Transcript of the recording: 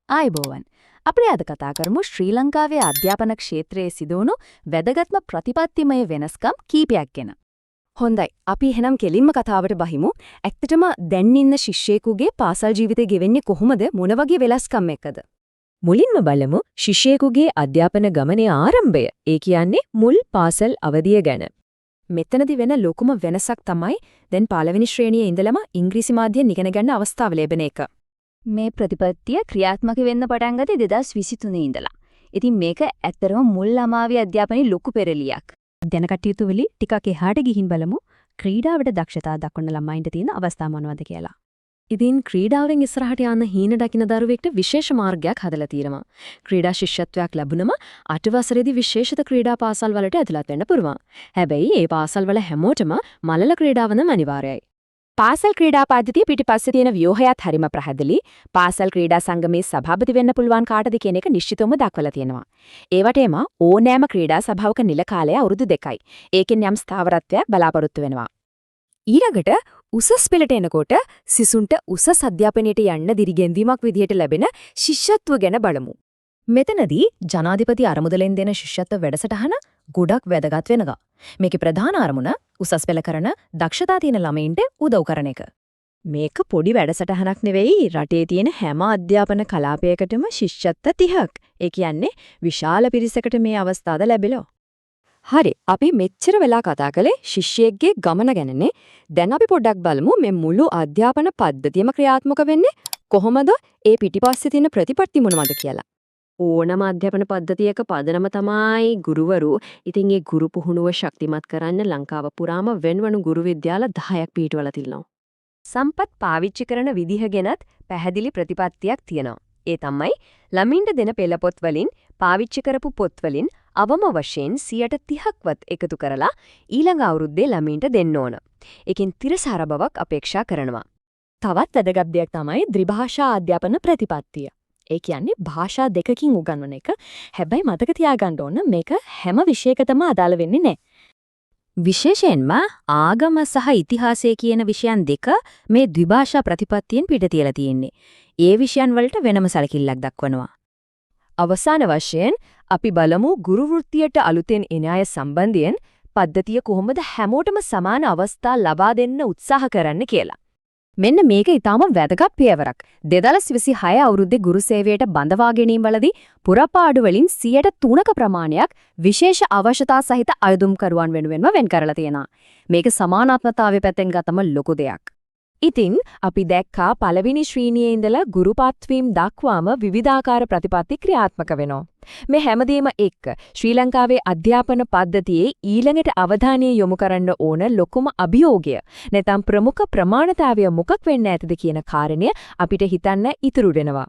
ආයුබෝවන්. අපි අද කතා කරමු ශ්‍රී ලංකාවේ අධ්‍යාපන ක්ෂේත්‍රයේ සිදුවුණු වැදගත්ම ප්‍රතිපත්තිමය වෙනස්කම් කීපයක් ගැන. හොඳයි. අපි එහෙනම් කෙලින්ම කතාවට බහිමු. ඇත්තටම දැන් ඉන්න ශිෂ්‍යයෙකුගේ පාසල් ජීවිතය ගෙවෙන්නේ කොහොමද? මොන වගේ වෙනස්කම් එක්කද? මුලින්ම බලමු ශිෂ්‍යයෙකුගේ අධ්‍යාපන ගමනේ ආරම්භය. ඒ කියන්නේ මුල් පාසල් අවධිය ගැන. මෙතනදි වෙන ලොකුම වෙනසක් තමයි දැන් පළවෙනි ශ්‍රේණියේ ඉඳලම ඉංග්‍රීසි මාධ්‍යයෙන් ඉගෙන ගන්න අවස්ථාව ලැබෙන එක. මේ ප්‍රතිපත්තිය ක්‍රියාත්මක වෙන්න පටන් ගත්තේ 2023 ඉඳලා. ඉතින් මේක ඇත්තරම මුල් ළමාවිය අධ්‍යාපනයේ ලොකු පෙරලියක්. දැන කටයුතු වලින් ටිකක් එහාට ගිහින් බලමු ක්‍රීඩාවට දක්ෂතා දක්වන ළමයින්ට තියෙන අවස්ථා මොනවද කියලා. ඉතින් ක්‍රීඩාවෙන් ඉස්සරහට යන හීන දකින්න දරුවෙක්ට විශේෂ මාර්ගයක් හදලා තියෙනවා. ක්‍රීඩා ශිෂ්‍යත්වයක් ලැබුණම 8 වසරේදී විශේෂිත ක්‍රීඩා පාසල් වලට ඇතුළත් වෙන්න පුළුවන්. හැබැයි මේ පාසල් වල හැමෝටම මලල ක්‍රීඩාව නම් අනිවාර්යයි. පාසල් ක්‍රීඩා පද්ධතිය පිටිපස්සේ තියෙන ව්‍යෝහයත් හරිම පැහැදිලි. පාසල් ක්‍රීඩා සංගමේ සභාපති වෙන්න පුළුවන් කාටද කියන එක නිශ්චිතවම දක්වලා තියෙනවා. ඒ වටේම ඕනෑම ක්‍රීඩා සභාවක නිල කාලය අවුරුදු 2යි. ඒකෙන් යම් ස්ථාවරත්වයක් බලාපොරොත්තු වෙනවා. ඊළඟට උසස් පෙළට එනකොට සිසුන්ට උසස් අධ්‍යාපනයට යන්න දිරිගැන්වීමක් විදිහට ලැබෙන ශිෂ්‍යත්ව ගැන බලමු. මෙතනදී ජනාධිපති අරමුදලෙන් දෙන ශිෂ්‍යත්ව වැඩසටහන ගොඩක් වැදගත් වෙනවා. මේකේ ප්‍රධාන අරමුණ උසස් පෙළ කරන දක්ෂතා තියෙන ළමයින්ට උදව් කරන එක. මේක පොඩි වැඩසටහනක් නෙවෙයි, රටේ තියෙන හැම අධ්‍යාපන කලාපයකටම ශිෂ්‍යත්ව 30ක්. ඒ කියන්නේ විශාල පිරිසකට මේ අවස්ථාව ලැබෙලා. හරි, අපි මෙච්චර වෙලා කතා කළේ ශිෂ්‍යයෙක්ගේ ගමන ගැනනේ. දැන් අපි පොඩ්ඩක් බලමු මේ මුළු අධ්‍යාපන පද්ධතියම ක්‍රියාත්මක වෙන්නේ කොහොමද? ඒ පිටිපස්සේ තියෙන ප්‍රතිපත්ති මොනවද කියලා. ඕනම අධ්‍යාපන පද්ධතියක පදනම තමයි ගුරුවරු. ඉතින් ඒ ගුරු පුහුණුව ශක්තිමත් කරන්න ලංකාව පුරාම වෙන්වනු ගුරු විද්‍යාල 10ක් පිටවලා තිනවා. සම්පත් පාවිච්චි කරන විදිහ ගැනත් පැහැදිලි ප්‍රතිපත්තියක් තියෙනවා. ඒ තමයි ළමින්ට දෙන පෙළ පොත් වලින් පාවිච්චි කරපු පොත් වලින් අවම වශයෙන් 30%ක්වත් එකතු කරලා ඊළඟ අවුරුද්දේ ළමින්ට දෙන්න ඕන. ඒකෙන් තිරසාර බවක් අපේක්ෂා කරනවා. තවත් වැදගත් දෙයක් තමයි ද්විභාෂා අධ්‍යාපන ප්‍රතිපත්තිය. ඒ කියන්නේ භාෂා දෙකකින් උගන්වන එක. හැබැයි මතක තියාගන්න ඕන මේක හැම විෂයකටම අදාළ වෙන්නේ නැහැ. විශේෂයෙන්ම ආගම සහ ඉතිහාසය කියන විෂයන් දෙක මේ ද්විභාෂා ප්‍රතිපත්තියෙන් පිට තියලා තියෙන්නේ. ඒ විෂයන් වලට වෙනම සැලකිල්ලක් දක්වනවා. අවසාන වශයෙන් අපි බලමු ගුරු වෘත්තියට අලුතෙන් එන අය සම්බන්ධයෙන් පද්ධතිය කොහොමද හැමෝටම සමාන අවස්ථා ලබා දෙන්න උත්සාහ කරන්න කියලා. මෙන්න මේක ඊටාම වැදගත් පියවරක්. 2026 අවුරුද්දේ ගුරු සේවයට බඳවා ගැනීම වලදී පුරපාඩු වලින් 3% ප්‍රමාණයක් විශේෂ අවශ්‍යතා සහිත අයදුම්කරුවන් වෙනුවෙන්ම වෙන් කරලා තියෙනවා. මේක සමානාත්මතාවයේ පැත්තෙන් ගත්තම ලොකු දෙයක්. ඉතින් අපි දැක්කා පළවෙනි ශ්‍රේණියේ ඉඳලා ගුරුපත්වීම් දක්වාම විවිධාකාර ප්‍රතිපත්ති ක්‍රියාත්මක වෙනවා. මේ හැමදේම එක්ක ශ්‍රී ලංකාවේ අධ්‍යාපන පද්ධතියේ ඊළඟට අවධානය යොමු කරන්න ඕන ලොකුම අභියෝගය නැත්නම් ප්‍රමුඛ ප්‍රමාණතාවය මොකක් වෙන්න ඇතද කියන කාරණය අපිට හිතන්න ඉතුරු වෙනවා.